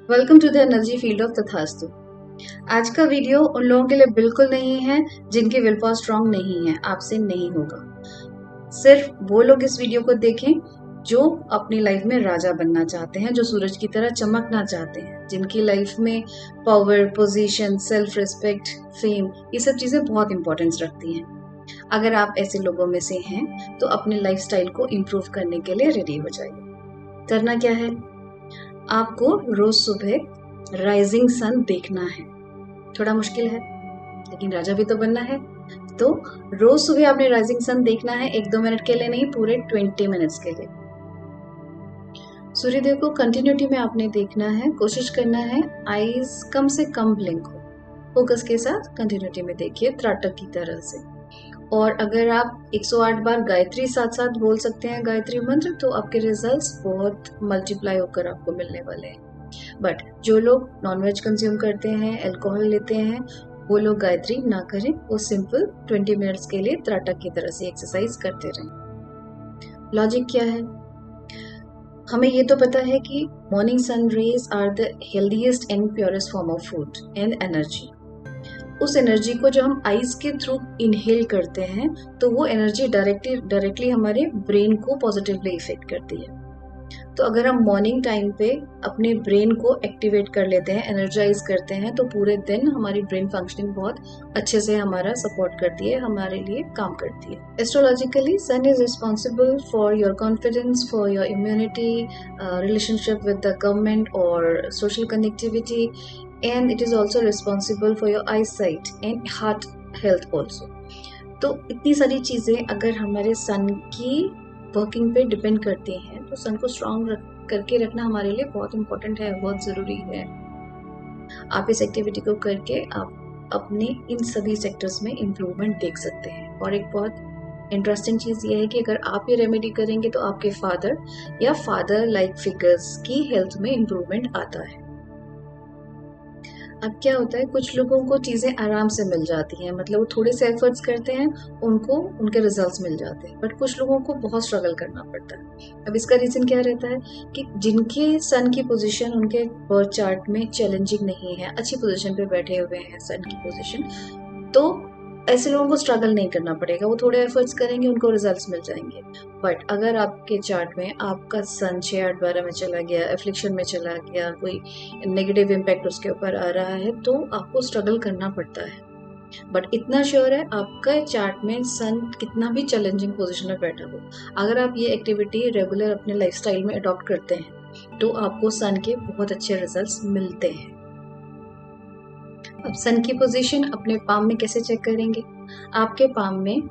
Welcome to the energy field of Tathastu. आज का video उन लोगों के लिए बिल्कुल नहीं है जिनकी विल पावर स्ट्रांग नहीं है, आपसे नहीं होगा। सिर्फ वो लोग इस वीडियो को देखें जो अपनी लाइफ में राजा बनना चाहते हैं, जो सूरज की तरह चमकना चाहते हैं, जिनकी लाइफ में power, position, self respect, fame, ये सब चीजें बहुत इंपॉर्टेंस रखती हैं। अगर आप ऐसे लोगों में से हैं तो अपने लाइफस्टाइल को इम्प्रूव करने के लिए रेडी हो जाइए। करना क्या है? आपको रोज सुबह राइजिंग सन देखना है। थोड़ा मुश्किल है, लेकिन राजा भी तो बनना है। तो रोज सुबह आपने राइजिंग सन देखना है, 1-2 मिनट के लिए नहीं, पूरे 20 मिनट्स के लिए। सूर्यदेव को कंटिन्यूटी में आपने देखना है, कोशिश करना है आईज कम से कम ब्लिंक हो। फोकस के साथ कंटिन्यूटी में देखिए, त्राटक की तरह से। और अगर आप 108 बार गायत्री साथ साथ बोल सकते हैं गायत्री मंत्र, तो आपके रिजल्ट्स बहुत मल्टीप्लाई होकर आपको मिलने वाले हैं। बट जो लोग नॉनवेज कंज्यूम करते हैं, अल्कोहल लेते हैं, वो लोग गायत्री ना करें, वो सिंपल 20 मिनट्स के लिए त्राटक की तरह से एक्सरसाइज करते रहें। लॉजिक क्या है? हमें ये तो पता है कि morning sun rays are the healthiest and purest form of food and energy. उस एनर्जी को जो हम आईज के थ्रू इनहेल करते हैं, तो वो एनर्जी डायरेक्टली हमारे ब्रेन को पॉजिटिवली इफेक्ट करती है। तो अगर हम मॉर्निंग टाइम पे अपने ब्रेन को एक्टिवेट कर लेते हैं, एनर्जाइज करते हैं, तो पूरे दिन हमारी ब्रेन फंक्शनिंग बहुत अच्छे से हमारा सपोर्ट करती है, हमारे लिए काम करती है। Astrologically sun is responsible for your confidence, for your immunity, relationship with the government और social connectivity, and it is also responsible for your eyesight and heart health also। तो इतनी सारी चीजें अगर हमारे सन की वर्किंग पे डिपेंड करती हैं, तो सन को स्ट्रांग करके रखना हमारे लिए बहुत इंपॉर्टेंट है, बहुत जरूरी है। आप इस एक्टिविटी को करके आप अपने इन सभी सेक्टर्स में इम्प्रूवमेंट देख सकते हैं। और एक बहुत इंटरेस्टिंग चीज ये है कि अगर आप ये रेमेडी करेंगे तो आपके फादर या फादर लाइक फिगर्स की हेल्थ में इम्प्रूवमेंट आता है। अब क्या होता है, कुछ लोगों को चीजें आराम से मिल जाती हैं, मतलब वो थोड़े से एफर्ट्स करते हैं, उनको उनके रिजल्ट्स मिल जाते हैं। बट कुछ लोगों को बहुत स्ट्रगल करना पड़ता है। अब इसका रीजन क्या रहता है कि जिनके सन की पोजीशन उनके बर्थ चार्ट में चैलेंजिंग नहीं है, अच्छी पोजीशन पे बैठे हुए हैं सन की पोजीशन, तो ऐसे लोगों को स्ट्रगल नहीं करना पड़ेगा, वो थोड़े एफर्ट्स करेंगे, उनको रिजल्ट्स मिल जाएंगे। बट अगर आपके चार्ट में आपका सन 6-8-12 में चला गया, एफ्लिक्शन में चला गया, कोई नेगेटिव इम्पैक्ट उसके ऊपर आ रहा है, तो आपको स्ट्रगल करना पड़ता है। बट इतना श्योर है, आपका चार्ट में सन कितना भी चैलेंजिंग पोजीशन में बैठा हो, अगर आप ये एक्टिविटी रेगुलर अपने लाइफस्टाइल में अडॉप्ट करते हैं, तो आपको सन के बहुत अच्छे रिजल्ट्स मिलते हैं। अब सन की पोजीशन अपने पाम में कैसे चेक करेंगे? आपके पाम में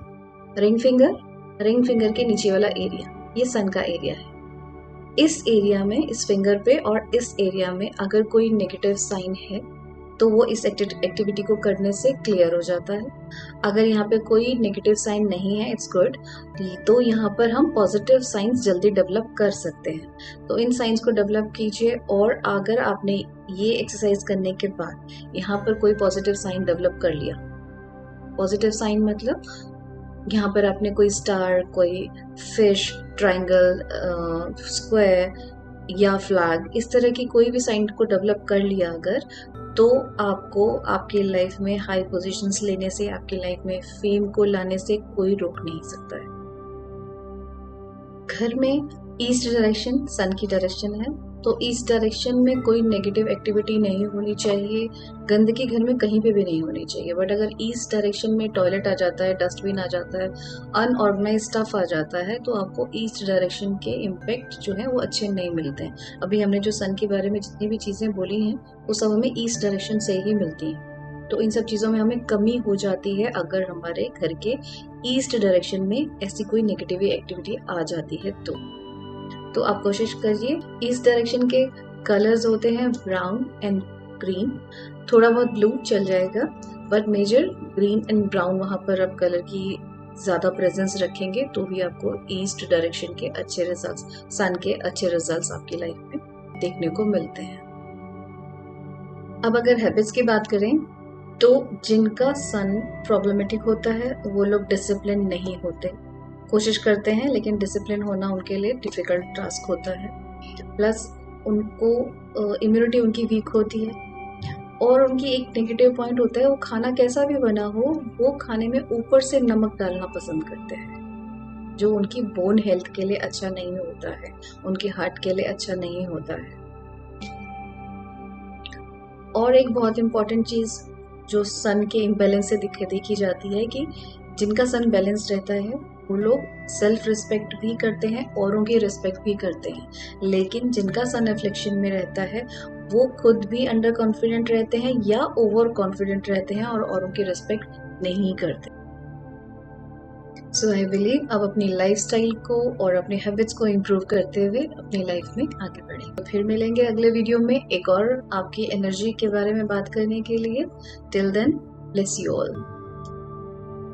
रिंग फिंगर के नीचे वाला एरिया, ये सन का एरिया है। इस एरिया में, इस फिंगर पे और इस एरिया में अगर कोई नेगेटिव साइन है, तो वो इस एक्टिविटी को करने से क्लियर हो जाता है। अगर यहाँ पे कोई नेगेटिव साइन नहीं है, इट्स गुड, तो यहाँ पर हम पॉजिटिव साइंस जल्दी डेवलप कर सकते हैं। तो इन साइंस को डेवलप कीजिए। और अगर आपने ये एक्सरसाइज करने के बाद यहाँ पर कोई पॉजिटिव साइन डेवलप कर लिया, पॉजिटिव साइन मतलब यहाँ पर आपने कोई स्टार, कोई फिश, ट्रायंगल, स्क्वायर या फ्लैग, इस तरह की कोई भी साइन को डेवलप कर लिया अगर, तो आपको आपकी लाइफ में हाई पोजीशंस लेने से, आपकी लाइफ में फेम को लाने से कोई रोक नहीं सकता है। घर में ईस्ट डायरेक्शन सन की डायरेक्शन है, तो ईस्ट डायरेक्शन में कोई नेगेटिव एक्टिविटी नहीं होनी चाहिए, गंदगी घर में कहीं पे भी नहीं होनी चाहिए। बट अगर ईस्ट डायरेक्शन में टॉयलेट आ जाता है, डस्टबिन आ जाता है, अनऑर्गेनाइज स्टफ आ जाता है, तो आपको ईस्ट डायरेक्शन के इम्पैक्ट जो है वो अच्छे नहीं मिलते हैं। अभी हमने जो सन के बारे में जितनी भी चीजें बोली हैं, वो सब हमें ईस्ट डायरेक्शन से ही मिलती हैं। तो इन सब चीजों में हमें कमी हो जाती है अगर हमारे घर के ईस्ट डायरेक्शन में ऐसी कोई नेगेटिव एक्टिविटी आ जाती है। तो आप कोशिश करिए। ईस्ट डायरेक्शन के कलर्स होते हैं ब्राउन एंड ग्रीन, थोड़ा बहुत ब्लू चल जाएगा, but major green and brown, वहां पर आप कलर की ज्यादा प्रेजेंस रखेंगे तो भी आपको ईस्ट डायरेक्शन के अच्छे रिजल्ट्स, सन के अच्छे रिजल्ट्स आपकी लाइफ में देखने को मिलते हैं। अब अगर हैबिट्स की बात करें, तो जिनका सन प्रॉब्लमेटिक होता है वो लोग डिसिप्लिन नहीं होते, कोशिश करते हैं लेकिन डिसिप्लिन होना उनके लिए डिफिकल्ट टास्क होता है। प्लस उनको इम्यूनिटी उनकी वीक होती है। और उनकी एक नेगेटिव पॉइंट होता है, वो खाना कैसा भी बना हो वो खाने में ऊपर से नमक डालना पसंद करते हैं, जो उनकी बोन हेल्थ के लिए अच्छा नहीं होता है, उनके हार्ट के लिए अच्छा नहीं होता है। और एक बहुत इम्पॉर्टेंट चीज जो सन के इम्बैलेंस से देखी जाती है कि जिनका सन बैलेंस्ड रहता है वो लोग सेल्फ रिस्पेक्ट भी करते हैं, औरों की रिस्पेक्ट भी करते हैं। लेकिन जिनका सन एफ्लिक्शन में रहता है वो खुद भी अंडर कॉन्फिडेंट रहते हैं या ओवर कॉन्फिडेंट रहते हैं और औरों की रिस्पेक्ट नहीं करते। सो आई बिलीव अब अपनी लाइफस्टाइल को और अपने हैबिट्स को इम्प्रूव करते हुए अपनी लाइफ में आगे बढ़ेंगे। तो फिर मिलेंगे अगले वीडियो में एक और आपकी एनर्जी के बारे में बात करने के लिए। Till then, bless you all.